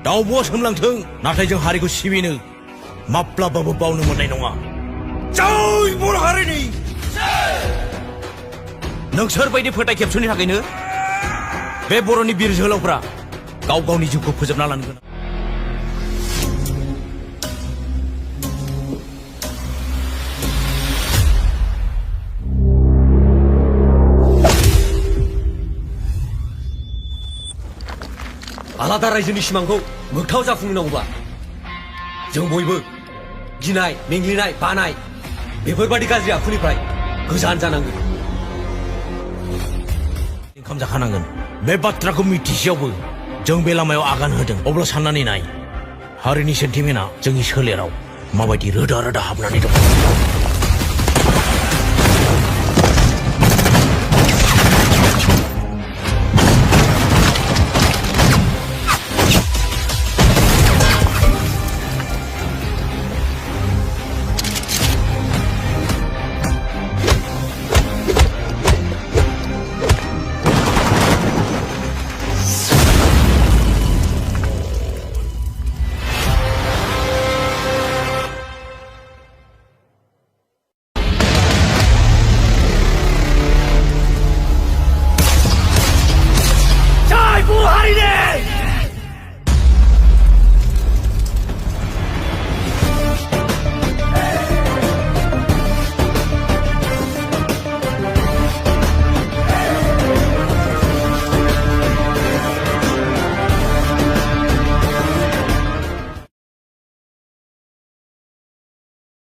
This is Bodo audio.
दावब'आ सोमलांथों नाथाय जों हारिखौ सिबिनो माब्लाबाबो बावनो मोननाय नङा। जय बर' हारिनि नोंसोर बायदि फोथाय खेबस'नि थाखायनो बे बर'नि बिर जोहोलावफ्रा गाव गावनि जिउखौ फोजोबना लानो गोनां। आलादा रायजोनि सिमांखौ मोगथाव जाफुंनांगौब्ला जों बयबो गिनाय मेंग्लिनाय बानाय बेफोरबादि गाज्रि आखुनिफ्राय गोजान जानांगोन। ओंखाम जाखानांगोन बे बाथ्राखौ मिथिसेयावबो जों बे लामायाव आगान होदों। अब्ला साननानै नाय हारिनि सेन्टिमेन्टआ जोंनि सोलेराव माबायदि रोदा रोदा हाबनानै दं।